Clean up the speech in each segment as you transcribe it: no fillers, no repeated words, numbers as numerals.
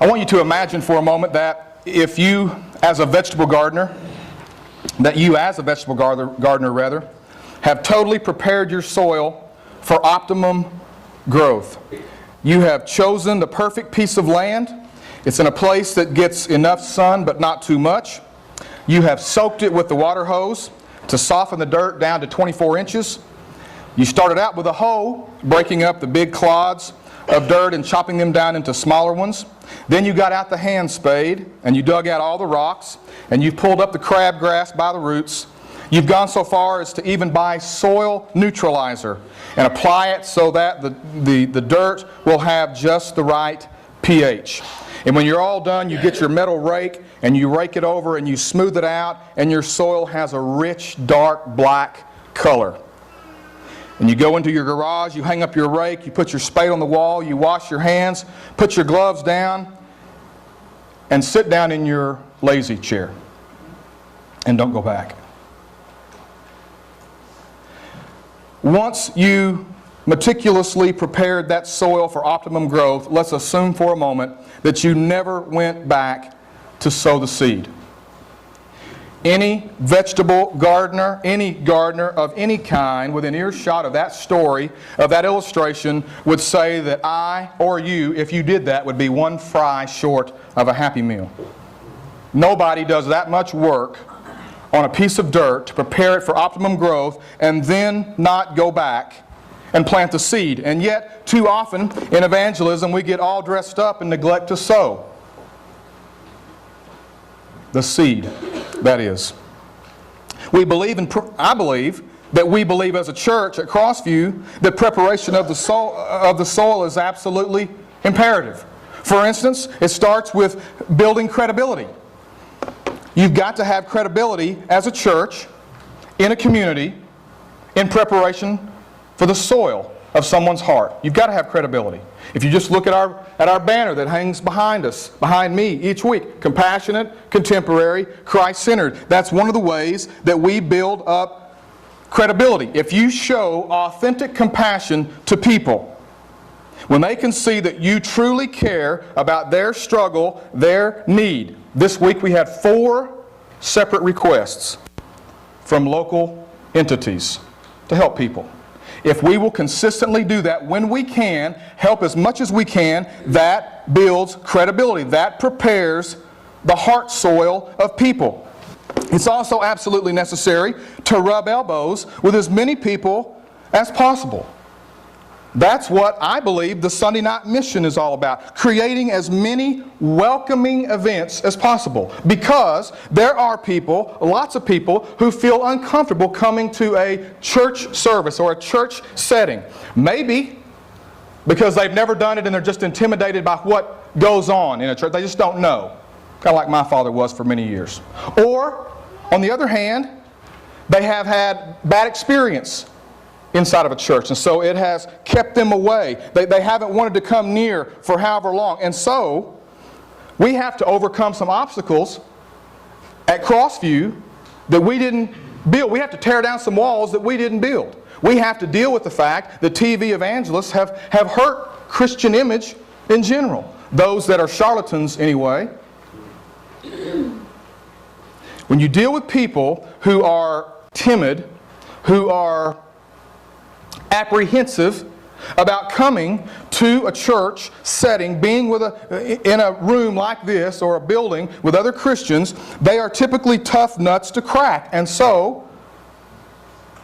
I want you to imagine for a moment that if you, as a vegetable gardener, have totally prepared your soil for optimum growth. You have chosen the perfect piece of land. It's in a place that gets enough sun but not too much. You have soaked it with the water hose to soften the dirt down to 24 inches. You started out with a hoe, breaking up the big clods of dirt and chopping them down into smaller ones. Then you got out the hand spade and you dug out all the rocks and you pulled up the crabgrass by the roots. You've gone so far as to even buy soil neutralizer and apply it so that the dirt will have just the right pH. And when you're all done, you get your metal rake and you rake it over and you smooth it out, and your soil has a rich, dark black color. And you go into your garage, you hang up your rake, you put your spade on the wall, you wash your hands, put your gloves down, and sit down in your lazy chair. And don't go back. Once you meticulously prepared that soil for optimum growth, let's assume for a moment that you never went back to sow the seed. Any vegetable gardener, any gardener of any kind within earshot of that story, of that illustration, would say that I or you, if you did that, would be one fry short of a Happy Meal. Nobody does that much work on a piece of dirt to prepare it for optimum growth and then not go back and plant the seed. And yet, too often in evangelism, we get all dressed up and neglect to sow the seed, that is. I believe that we believe as a church at Crossview that preparation of the soil is absolutely imperative. For instance, it starts with building credibility. You've got to have credibility as a church, in a community, in preparation for the soil of someone's heart. You've got to have credibility. If you just look at our banner that hangs behind us, behind me each week, compassionate, contemporary, Christ-centered. That's one of the ways that we build up credibility. If you show authentic compassion to people, when they can see that you truly care about their struggle, their need. This week we had 4 separate requests from local entities to help people. If we will consistently do that when we can, help as much as we can, that builds credibility. That prepares the heart soil of people. It's also absolutely necessary to rub elbows with as many people as possible. That's what I believe the Sunday night mission is all about. Creating as many welcoming events as possible. Because there are people, lots of people, who feel uncomfortable coming to a church service or a church setting. Maybe because they've never done it and they're just intimidated by what goes on in a church. They just don't know. Kind of like my father was for many years. Or, on the other hand, they have had bad experience inside of a church, and so it has kept them away. They haven't wanted to come near for however long. And so we have to overcome some obstacles at Crossview that we didn't build. We have to tear down some walls that we didn't build. We have to deal with the fact that TV evangelists have hurt Christian image in general. Those that are charlatans anyway. When you deal with people who are timid, who are apprehensive about coming to a church setting, being in a room like this or a building with other Christians, they are typically tough nuts to crack. And so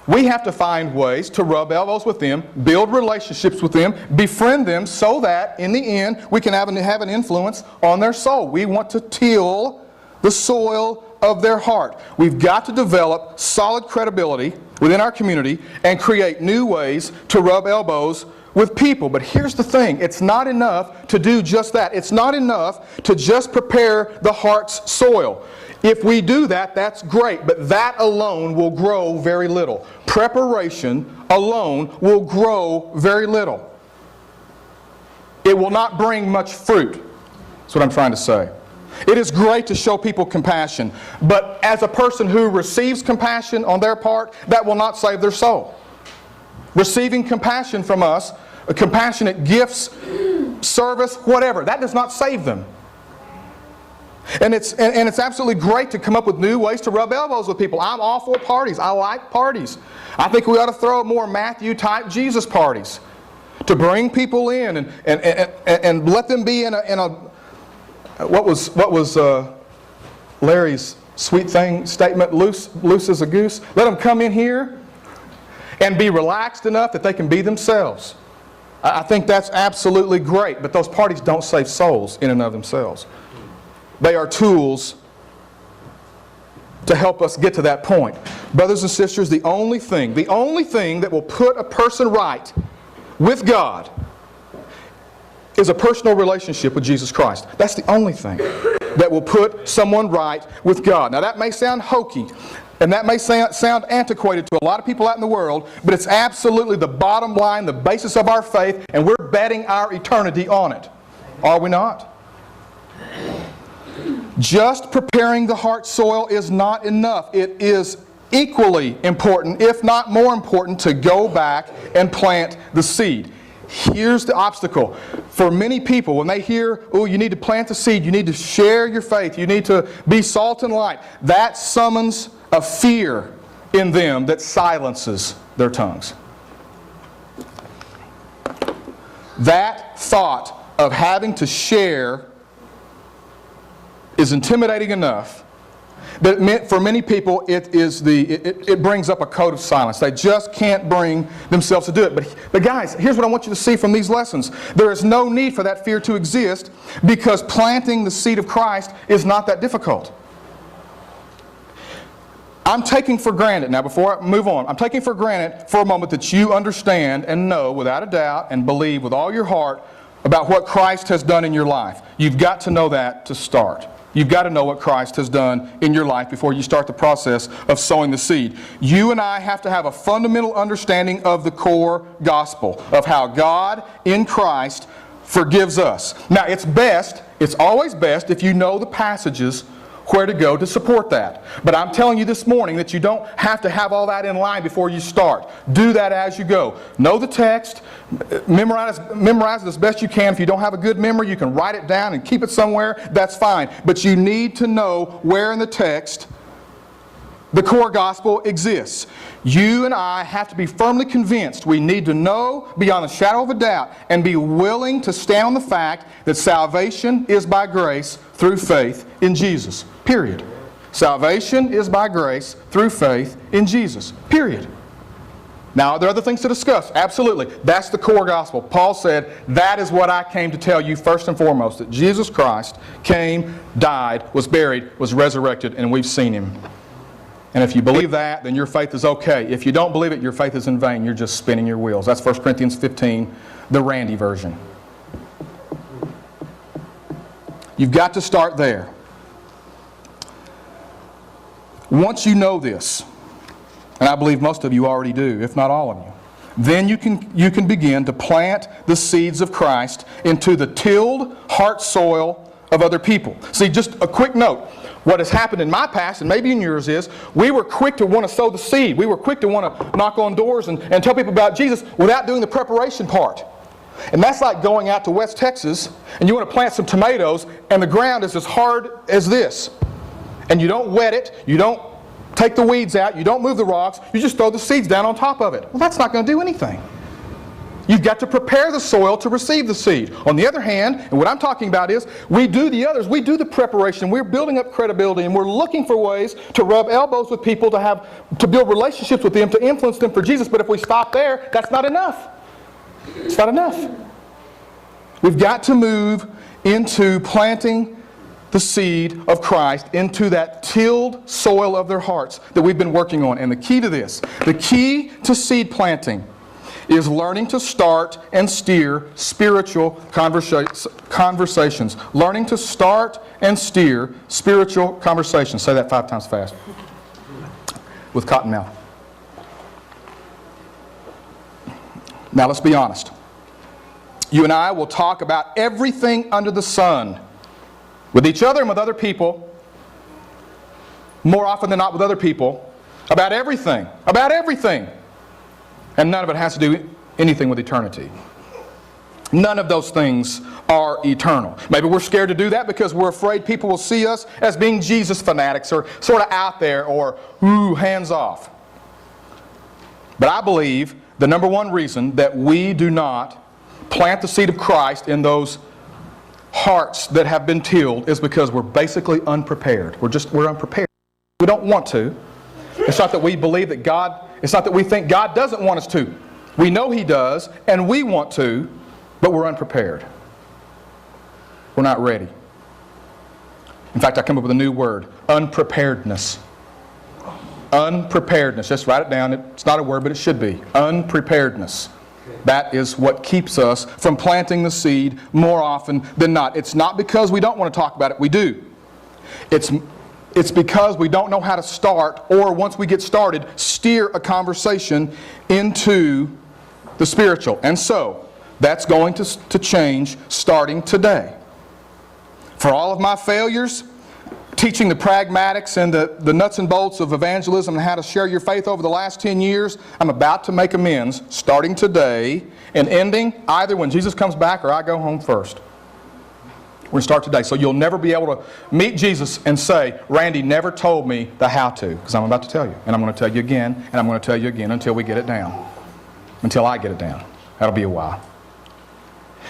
we have to find ways to rub elbows with them, build relationships with them, befriend them so that in the end we can have an influence on their soul. We want to till the soil of their heart. We've got to develop solid credibility within our community and create new ways to rub elbows with people. But here's the thing, it's not enough to do just that. It's not enough to just prepare the heart's soil. If we do that, that's great, but that alone will grow very little. Preparation alone will grow very little. It will not bring much fruit. That's what I'm trying to say. It is great to show people compassion, but as a person who receives compassion on their part, that will not save their soul. Receiving compassion from us, compassionate gifts, service, whatever, that does not save them. And it's absolutely great to come up with new ways to rub elbows with people. I'm all for parties. I like parties. I think we ought to throw more Matthew-type Jesus parties to bring people in and let them be in a what was Larry's sweet thing statement, loose as a goose. Let them come in here and be relaxed enough that they can be themselves. I think that's absolutely great, but those parties don't save souls in and of themselves. They are tools to help us get to that point. Brothers and sisters, the only thing that will put a person right with God is a personal relationship with Jesus Christ. That's the only thing that will put someone right with God. Now that may sound hokey, and that may sound antiquated to a lot of people out in the world, but it's absolutely the bottom line, the basis of our faith, and we're betting our eternity on it. Are we not? Just preparing the heart soil is not enough. It is equally important, if not more important, to go back and plant the seed. Here's the obstacle. For many people, when they hear, oh, you need to plant the seed, you need to share your faith, you need to be salt and light, that summons a fear in them that silences their tongues. That thought of having to share is intimidating enough that for many people it brings up a code of silence. They just can't bring themselves to do it. But guys, here's what I want you to see from these lessons. There is no need for that fear to exist because planting the seed of Christ is not that difficult. I'm taking for granted, now before I move on, I'm taking for granted for a moment that you understand and know without a doubt and believe with all your heart about what Christ has done in your life. You've got to know that to start. You've got to know what Christ has done in your life before you start the process of sowing the seed. You and I have to have a fundamental understanding of the core gospel, of how God in Christ forgives us. Now it's always best if you know the passages where to go to support that. But I'm telling you this morning that you don't have to have all that in line before you start. Do that as you go. Know the text. Memorize it as best you can. If you don't have a good memory, you can write it down and keep it somewhere. That's fine. But you need to know where in the text the core gospel exists. You and I have to be firmly convinced. We need to know beyond the shadow of a doubt and be willing to stand on the fact that salvation is by grace through faith in Jesus. Period. Salvation is by grace through faith in Jesus. Period. Now, there are other things to discuss. Absolutely. That's the core gospel. Paul said, that is what I came to tell you first and foremost, that Jesus Christ came, died, was buried, was resurrected, and we've seen Him. And if you believe that, then your faith is okay. If you don't believe it, your faith is in vain. You're just spinning your wheels. That's 1 Corinthians 15, the Randy version. You've got to start there. Once you know this, and I believe most of you already do, if not all of you, then you can begin to plant the seeds of Christ into the tilled heart soil of other people. See, just a quick note. What has happened in my past, and maybe in yours, is we were quick to want to sow the seed. We were quick to want to knock on doors and tell people about Jesus without doing the preparation part. And that's like going out to West Texas and you want to plant some tomatoes and the ground is as hard as this. And you don't wet it, you don't take the weeds out, you don't move the rocks, you just throw the seeds down on top of it. Well, that's not going to do anything. You've got to prepare the soil to receive the seed. On the other hand, and what I'm talking about is, we do the others. We do the preparation. We're building up credibility, and we're looking for ways to rub elbows with people, to build relationships with them, to influence them for Jesus. But if we stop there, that's not enough. It's not enough. We've got to move into planting the seed of Christ into that tilled soil of their hearts that we've been working on. And the key to this, the key to seed planting, is learning to start and steer spiritual conversations. Learning to start and steer spiritual conversations. Say that 5 times fast. With cotton mouth. Now let's be honest. You and I will talk about everything under the sun. With each other and with other people. More often than not with other people. About everything. About everything. And none of it has to do anything with eternity. None of those things are eternal. Maybe we're scared to do that because we're afraid people will see us as being Jesus fanatics or sort of out there or, ooh, hands off. But I believe the number one reason that we do not plant the seed of Christ in those hearts that have been tilled is because we're basically unprepared. We're unprepared. We don't want to. It's not that we believe that it's not that we think God doesn't want us to. We know He does, and we want to, but we're unprepared. We're not ready. In fact, I come up with a new word, unpreparedness. Unpreparedness. Just write it down. It's not a word, but it should be. Unpreparedness. That is what keeps us from planting the seed more often than not. It's not because we don't want to talk about it. We do. It's because we don't know how to start, or once we get started, steer a conversation into the spiritual. And so, that's going to change starting today. For all of my failures, teaching the pragmatics and the nuts and bolts of evangelism and how to share your faith over the last 10 years, I'm about to make amends starting today and ending either when Jesus comes back or I go home first. We're going to start today. So you'll never be able to meet Jesus and say, Randy never told me the how to, because I'm about to tell you. And I'm going to tell you again, and I'm going to tell you again until we get it down. Until I get it down. That'll be a while.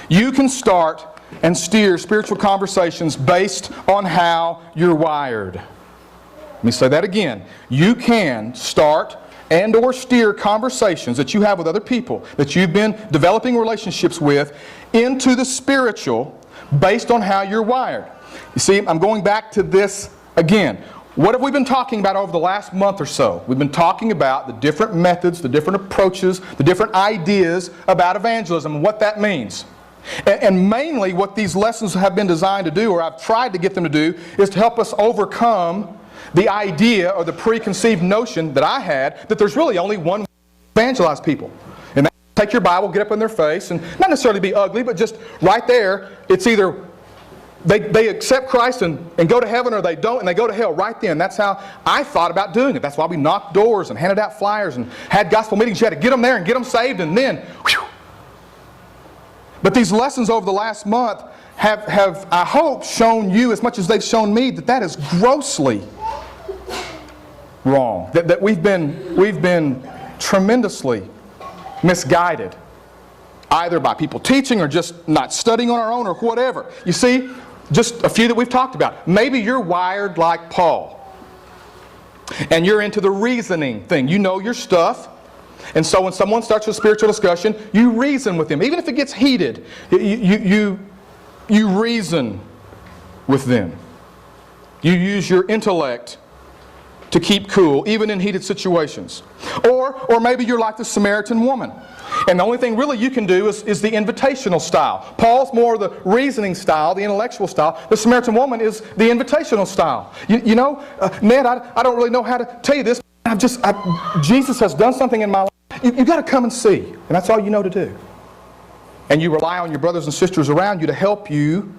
You can start and steer spiritual conversations based on how you're wired. Let me say that again. You can start and or steer conversations that you have with other people, that you've been developing relationships with, into the spiritual based on how you're wired. You see, I'm going back to this again. What have we been talking about over the last month or so? We've been talking about the different methods, the different approaches, the different ideas about evangelism and what that means. And mainly what these lessons have been designed to do, or I've tried to get them to do, is to help us overcome the idea or the preconceived notion that I had that there's really only one way to evangelize people. And that's take your Bible, get up in their face, and not necessarily be ugly, but just right there, it's either they accept Christ and go to heaven, or they don't and they go to hell right then. That's how I thought about doing it. That's why we knocked doors and handed out flyers and had gospel meetings. You had to get them there and get them saved, and then, whew. But these lessons over the last month have, I hope, shown you as much as they've shown me that is grossly wrong. That we've been tremendously misguided, either by people teaching or just not studying on our own or whatever. You see, just a few that we've talked about. Maybe you're wired like Paul, and you're into the reasoning thing. You know your stuff. And so when someone starts a spiritual discussion, you reason with them. Even if it gets heated, you reason with them. You use your intellect to keep cool, even in heated situations. Or maybe you're like the Samaritan woman. And the only thing really you can do is the invitational style. Paul's more the reasoning style, the intellectual style. The Samaritan woman is the invitational style. You know, Ned, I don't really know how to tell you this. Jesus has done something in my life. You've got to come and see. And that's all you know to do. And you rely on your brothers and sisters around you to help you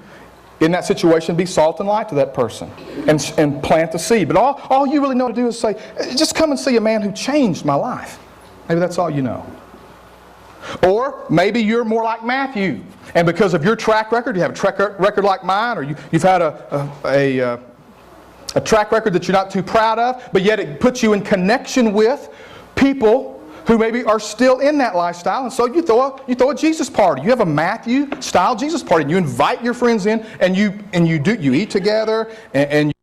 in that situation be salt and light to that person and plant the seed. But all you really know to do is say, just come and see a man who changed my life. Maybe that's all you know. Or maybe you're more like Matthew. And because of your track record, you have a track record like mine, or you've had a track record that you're not too proud of, but yet it puts you in connection with people who maybe are still in that lifestyle, and so you throw a Jesus party. You have a Matthew-style Jesus party, and you invite your friends in, and you eat together, and you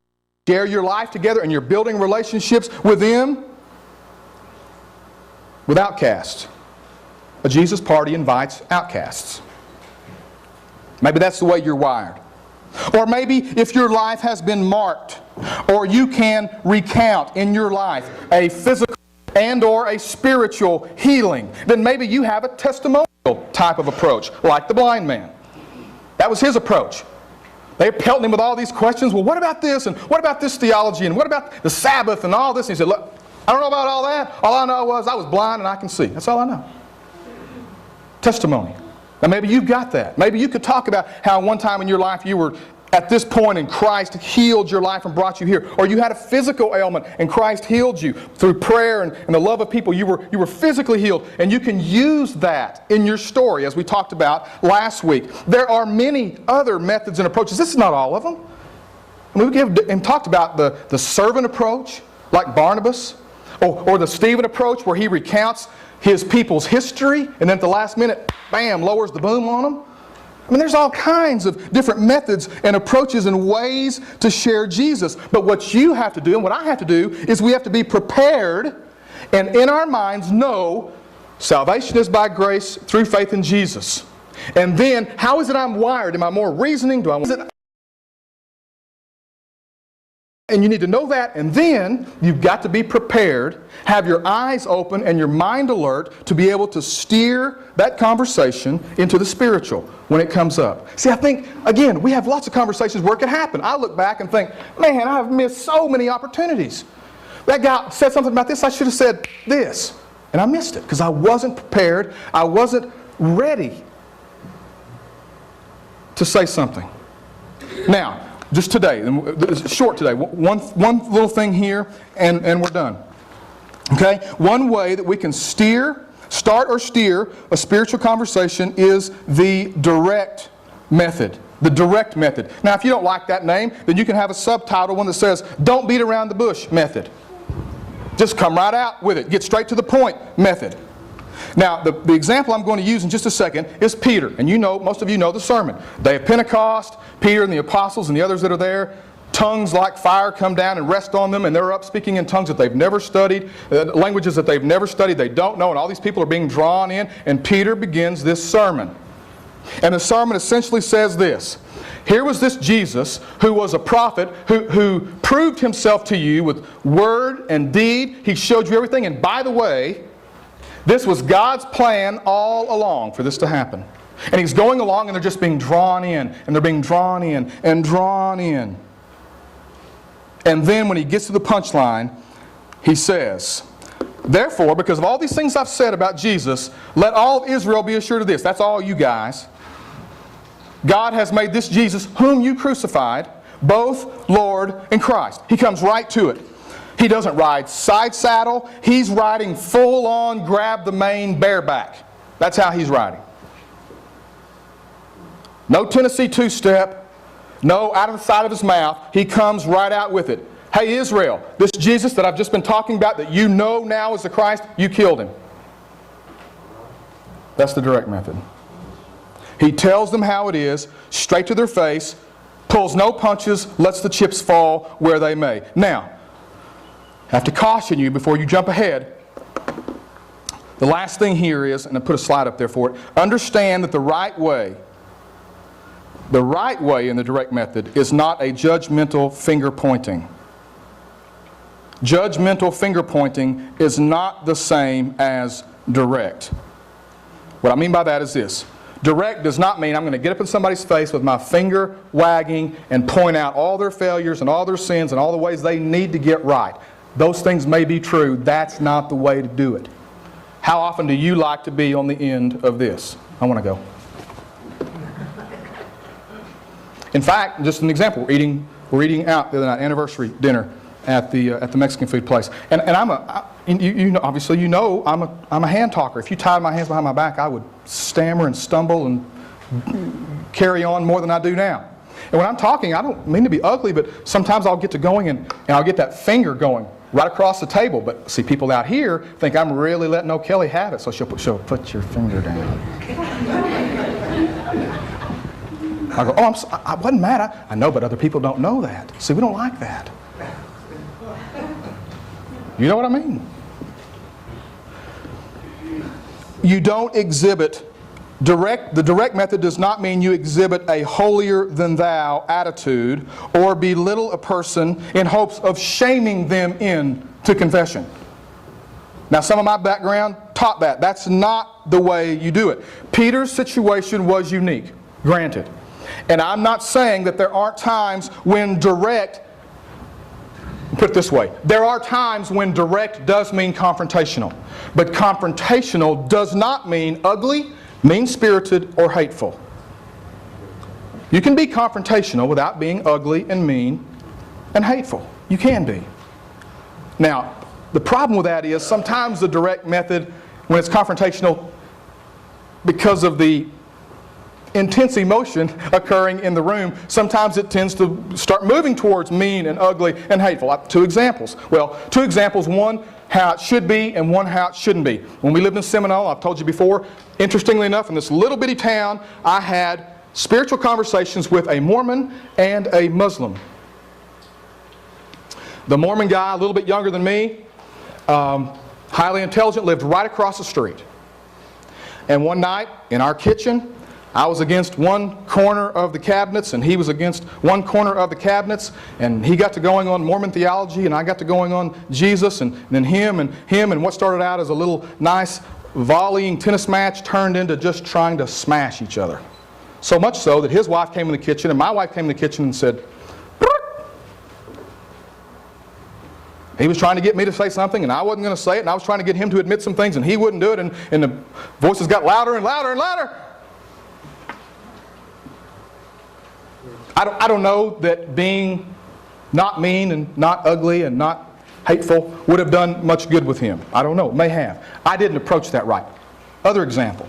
share your life together, and you're building relationships with them. With outcasts. A Jesus party invites outcasts. Maybe that's the way you're wired. Or maybe if your life has been marked, or you can recount in your life a physical and or a spiritual healing, then maybe you have a testimonial type of approach, like the blind man. That was his approach. They pelted him with all these questions. Well, what about this? And what about this theology? And what about the Sabbath and all this? And he said, look, I don't know about all that. All I know was I was blind and I can see. That's all I know. Testimony. Now maybe you've got that. Maybe you could talk about how one time in your life you were at this point and Christ healed your life and brought you here. Or you had a physical ailment and Christ healed you through prayer and the love of people. You were physically healed. And you can use that in your story, as we talked about last week. There are many other methods and approaches. This is not all of them. I mean, we talked about the servant approach, like Barnabas, or the Stephen approach, where he recounts his people's history, and then at the last minute, bam, lowers the boom on them. I mean, there's all kinds of different methods and approaches and ways to share Jesus. But what you have to do, and what I have to do, is we have to be prepared and in our minds know salvation is by grace through faith in Jesus. And then, how is it I'm wired? Am I more reasoning? And you need to know that, and then you've got to be prepared, have your eyes open and your mind alert to be able to steer that conversation into the spiritual when it comes up. See, I think, again, we have lots of conversations where it can happen. I look back and think, man, I've missed so many opportunities. That guy said something about this, I should have said this. And I missed it because I wasn't prepared, I wasn't ready to say something. Now, just today, it's short today, one little thing here and we're done. Okay? One way that we can start or steer a spiritual conversation is the direct method. The direct method. Now, if you don't like that name, then you can have a subtitle, one that says, "Don't beat around the bush method." Just come right out with it. Get straight to the point method. Now, the example I'm going to use in just a second is Peter. And you know, most of you know the sermon. Day of Pentecost, Peter and the apostles and the others that are there, tongues like fire come down and rest on them, and they're up speaking in tongues that they've never studied, languages that they've never studied, they don't know, and all these people are being drawn in, and Peter begins this sermon. And the sermon essentially says this: here was this Jesus who was a prophet who proved himself to you with word and deed. He showed you everything, and by the way, this was God's plan all along for this to happen. And he's going along and they're just being drawn in. And they're being drawn in and drawn in. And then when he gets to the punchline, he says, "Therefore, because of all these things I've said about Jesus, let all of Israel be assured of this." That's all you guys. God has made this Jesus, whom you crucified, both Lord and Christ. He comes right to it. He doesn't ride side saddle. He's riding full on, grab the mane, bareback. That's how he's riding. No Tennessee two-step. No out of the side of his mouth. He comes right out with it. Hey Israel, this Jesus that I've just been talking about that you know now is the Christ, you killed him. That's the direct method. He tells them how it is, straight to their face, pulls no punches, lets the chips fall where they may. Now, I have to caution you before you jump ahead. The last thing here is, and I put a slide up there for it, understand that the right way in the direct method is not a judgmental finger pointing. Judgmental finger pointing is not the same as direct. What I mean by that is this. Direct does not mean I'm going to get up in somebody's face with my finger wagging and point out all their failures and all their sins and all the ways they need to get right. Those things may be true. That's not the way to do it. How often do you like to be on the end of this? I want to go. In fact, just an example, we're eating out the other night, anniversary dinner at the Mexican food place, and you know, obviously you know I'm a hand talker. If you tied my hands behind my back, I would stammer and stumble and carry on more than I do now. And when I'm talking, I don't mean to be ugly, but sometimes I'll get to going and I'll get that finger going right across the table. But see, people out here think I'm really letting O'Kelly have it, so she'll put your finger down. I go, I wasn't mad. I know, but other people don't know that. See, we don't like that. You know what I mean? You don't exhibit the direct method does not mean you exhibit a holier-than-thou attitude or belittle a person in hopes of shaming them into confession. Now, some of my background taught that. That's not the way you do it. Peter's situation was unique, granted. And I'm not saying that there aren't times when direct, put it this way, there are times when direct does mean confrontational. But confrontational does not mean ugly, mean-spirited, or hateful. You can be confrontational without being ugly and mean and hateful. You can be. Now, the problem with that is sometimes the direct method, when it's confrontational, because of the intense emotion occurring in the room, sometimes it tends to start moving towards mean and ugly and hateful. Two examples. Well, two examples. One, how it should be, and one, how it shouldn't be. When we lived in Seminole, I've told you before, interestingly enough, in this little bitty town, I had spiritual conversations with a Mormon and a Muslim. The Mormon guy, a little bit younger than me, highly intelligent, lived right across the street. And one night, in our kitchen, I was against one corner of the cabinets, and he was against one corner of the cabinets, and he got to going on Mormon theology, and I got to going on Jesus, and then him, and what started out as a little nice volleying tennis match turned into just trying to smash each other. So much so that his wife came in the kitchen, and my wife came in the kitchen and said, "Brrr." He was trying to get me to say something, and I wasn't going to say it, and I was trying to get him to admit some things, and he wouldn't do it, and the voices got louder and louder and louder. I don't know that being not mean and not ugly and not hateful would have done much good with him. I don't know. It may have. I didn't approach that right. Other example.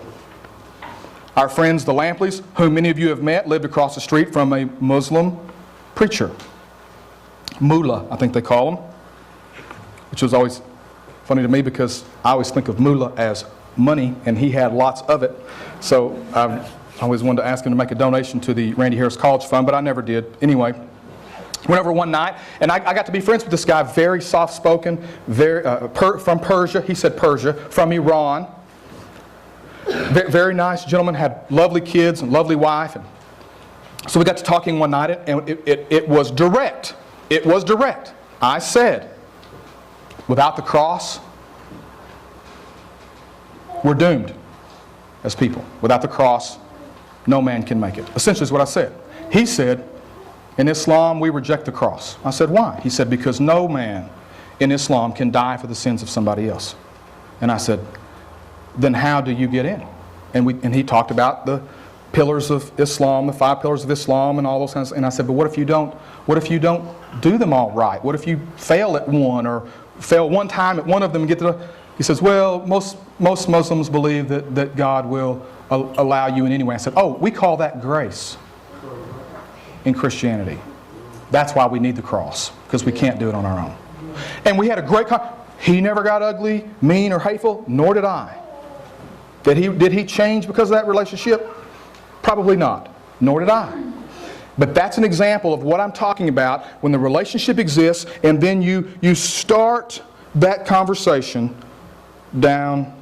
Our friends, the Lampleys, whom many of you have met, lived across the street from a Muslim preacher. Mullah, I think they call him. Which was always funny to me because I always think of mullah as money, and he had lots of it. So I always wanted to ask him to make a donation to the Randy Harris College Fund, but I never did. Anyway, went over one night, and I got to be friends with this guy, very soft-spoken, from Persia. He said Persia, from Iran. Very nice gentleman, had lovely kids and lovely wife. And so we got to talking one night, and it was direct. It was direct. I said, without the cross, we're doomed as people. Without the cross, no man can make it. Essentially is what I said. He said, in Islam, we reject the cross. I said, why? He said, because no man in Islam can die for the sins of somebody else. And I said, then how do you get in? And he talked about the pillars of Islam, the 5 pillars of Islam, and all those kinds. And I said, but what if you don't do them all right? What if you fail at one, or fail one time at one of them and get to the... He says, well, most Muslims believe that God will allow you in any way. I said, oh, we call that grace in Christianity. That's why we need the cross, because we can't do it on our own. And we had a great... He never got ugly, mean, or hateful, nor did I. Did he change because of that relationship? Probably not, nor did I. But that's an example of what I'm talking about when the relationship exists, and then you start that conversation down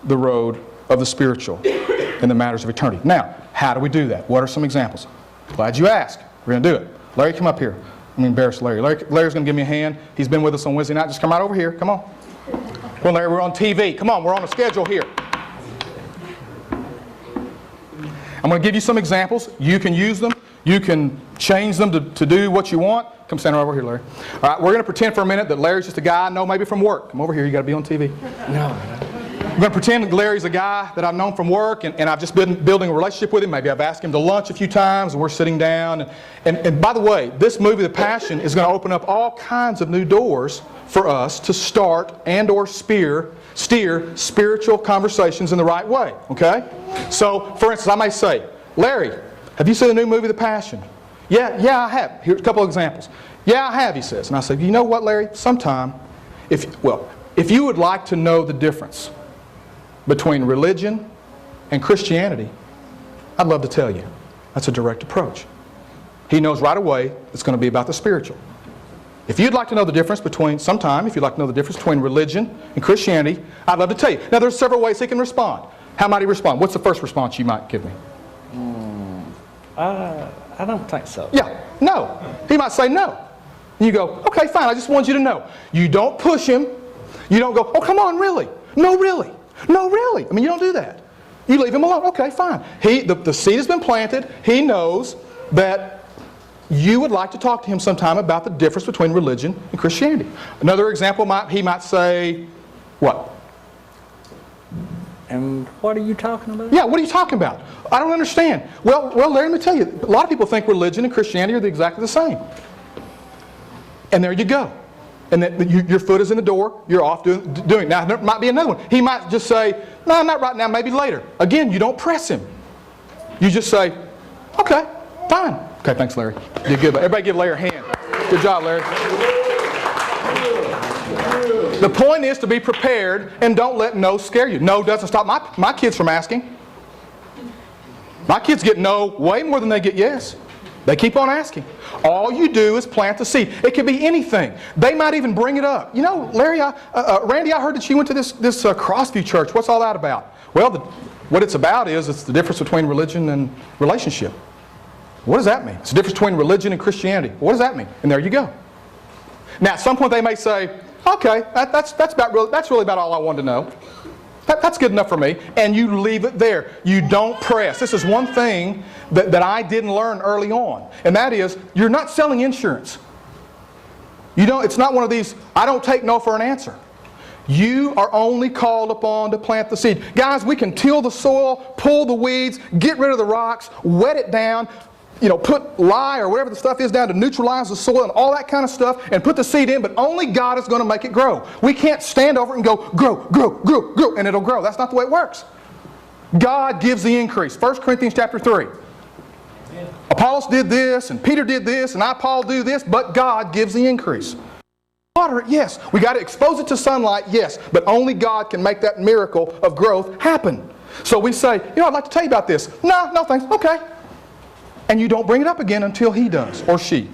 the road of the spiritual in the matters of eternity. Now, how do we do that? What are some examples? Glad you asked. We're going to do it. Larry, come up here. I'm embarrassed, Larry. Larry's going to give me a hand. He's been with us on Wednesday night. Just come right over here. Come on. Come on, Larry. We're on TV. Come on. We're on a schedule here. I'm going to give you some examples. You can use them. You can change them to do what you want. Come stand right over here, Larry. All right, we're going to pretend for a minute that Larry's just a guy I know maybe from work. Come over here. You got to be on TV. No. I'm going to pretend that Larry's a guy that I've known from work, and I've just been building a relationship with him. Maybe I've asked him to lunch a few times, and we're sitting down. And by the way, this movie, The Passion, is going to open up all kinds of new doors for us to start and or steer spiritual conversations in the right way. Okay? So, for instance, I may say, Larry, have you seen the new movie, The Passion? Yeah, I have. Here's a couple of examples. Yeah, I have, he says. And I say, you know what, Larry? Sometime, if you would like to know the difference between religion and Christianity, I'd love to tell you. That's a direct approach. He knows right away it's going to be about the spiritual. If you'd like to know the difference between religion and Christianity, I'd love to tell you. Now, there's several ways he can respond. How might he respond? What's the first response you might give me? I don't think so. Yeah, no. He might say no. And you go, okay, fine, I just want you to know. You don't push him. You don't go, oh, come on, really? No, really? No, really? I mean, you don't do that. You leave him alone. Okay, fine. The seed has been planted. He knows that you would like to talk to him sometime about the difference between religion and Christianity. Another example, he might say, what? And what are you talking about? Yeah, what are you talking about? I don't understand. Well, Larry, let me tell you. A lot of people think religion and Christianity are exactly the same. And there you go. And then your foot is in the door. You're off doing. Now, there might be another one. He might just say, no, not right now, maybe later. Again, you don't press him. You just say, okay, fine. Okay, thanks, Larry. You did good. Everybody give Larry a hand. Good job, Larry. The point is to be prepared and don't let no scare you. No doesn't stop my kids from asking. My kids get no way more than they get yes. They keep on asking. All you do is plant the seed. It could be anything. They might even bring it up. You know, Larry, Randy, I heard that you went to this Crossview church. What's all that about? Well, what it's about is it's the difference between religion and relationship. What does that mean? It's the difference between religion and Christianity. What does that mean? And there you go. Now, at some point they may say, okay, that's really about all I wanted to know. That's good enough for me. And you leave it there. You don't press. This is one thing that I didn't learn early on. And that is, you're not selling insurance. It's not one of these, I don't take no for an answer. You are only called upon to plant the seed. Guys, we can till the soil, pull the weeds, get rid of the rocks, wet it down, put lye or whatever the stuff is down to neutralize the soil and all that kind of stuff and put the seed in, but only God is going to make it grow. We can't stand over it and go, grow, grow, grow, grow, and it'll grow. That's not the way it works. God gives the increase. 1 Corinthians chapter 3. Apollos did this, and Peter did this, and Paul do this, but God gives the increase. Water it, yes. We got to expose it to sunlight, yes, but only God can make that miracle of growth happen. So we say, I'd like to tell you about this. No thanks. Okay. And you don't bring it up again until he does, or she.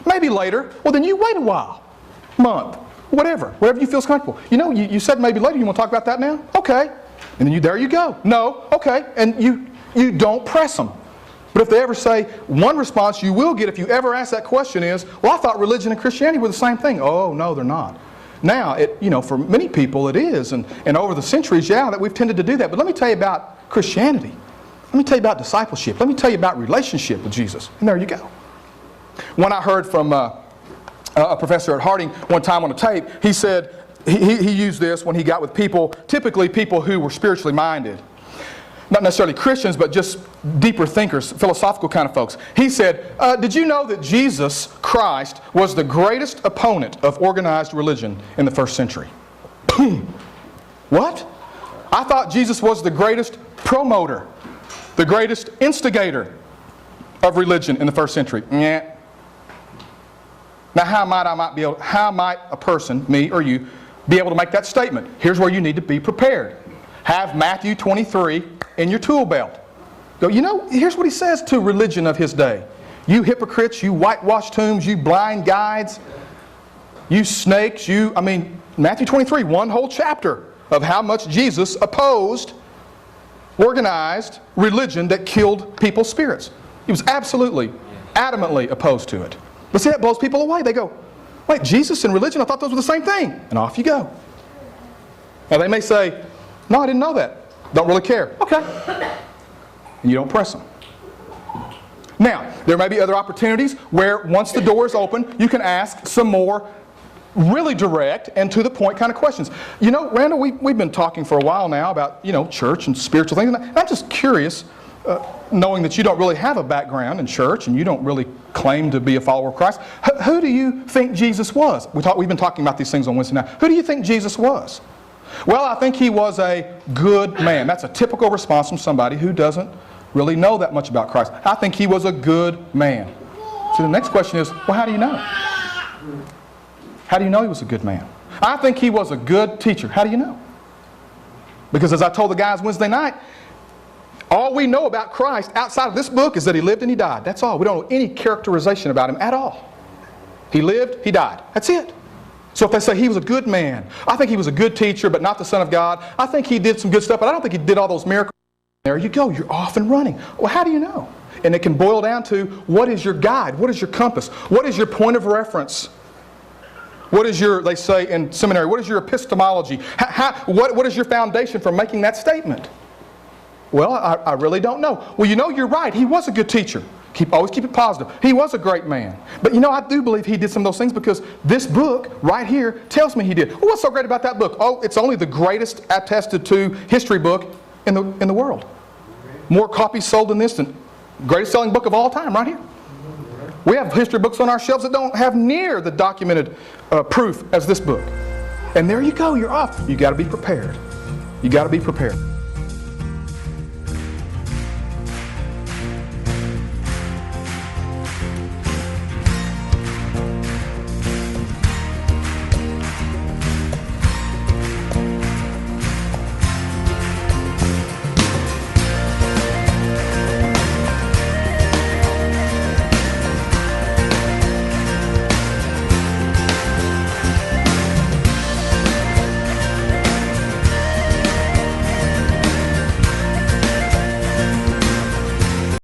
Maybe later. Well, then you wait a while. Month. Whatever you feel is comfortable. You said maybe later. You want to talk about that now? Okay. And then there you go. No. Okay. And you don't press them. But if they ever say, one response you will get if you ever ask that question is, well, I thought religion and Christianity were the same thing. Oh, no, they're not. Now, for many people it is. And over the centuries, that we've tended to do that. But let me tell you about Christianity. Let me tell you about discipleship. Let me tell you about relationship with Jesus. And there you go. When I heard from a professor at Harding one time on a tape, he said he used this when he got with people, typically people who were spiritually minded. Not necessarily Christians, but just deeper thinkers, philosophical kind of folks. He said, did you know that Jesus Christ was the greatest opponent of organized religion in the first century? What? I thought Jesus was the greatest promoter, the greatest instigator of religion in the first century. Yeah. Now how might a person, me or you, be able to make that statement? Here's where you need to be prepared. Have Matthew 23 in your tool belt. Go, here's what he says to religion of his day. You hypocrites, you whitewashed tombs, you blind guides, you snakes, Matthew 23, one whole chapter of how much Jesus opposed organized religion that killed people's spirits. He was absolutely, adamantly opposed to it. But see, that blows people away. They go, wait, Jesus and religion, I thought those were the same thing. And off you go. Now they may say, no, I didn't know that. Don't really care. Okay. And you don't press them. Now, there may be other opportunities where once the door is open, you can ask some more really direct and to the point kind of questions. Randall, we've been talking for a while now about, church and spiritual things. And I'm just curious, knowing that you don't really have a background in church and you don't really claim to be a follower of Christ. Who do you think Jesus was? We've been talking about these things on Wednesday night. Who do you think Jesus was? Well, I think he was a good man. That's a typical response from somebody who doesn't really know that much about Christ. I think he was a good man. So the next question is, well, how do you know? How do you know he was a good man? I think he was a good teacher. How do you know? Because as I told the guys Wednesday night, all we know about Christ outside of this book is that he lived and he died. That's all. We don't know any characterization about him at all. He lived, he died. That's it. So if they say he was a good man, I think he was a good teacher, but not the Son of God. I think he did some good stuff, but I don't think he did all those miracles. There you go. You're off and running. Well, how do you know? And it can boil down to, what is your guide? What is your compass? What is your point of reference? What is your, they say in seminary, what is your epistemology? What is your foundation for making that statement? Well, I really don't know. Well, you're right. He was a good teacher. Always keep it positive. He was a great man. But you know, I do believe he did some of those things because this book right here tells me he did. Well, what's so great about that book? Oh, it's only the greatest attested to history book in the world. More copies sold than this, and greatest selling book of all time right here. We have history books on our shelves that don't have near the documented proof as this book. And there you go, you're off. You got to be prepared. You got to be prepared.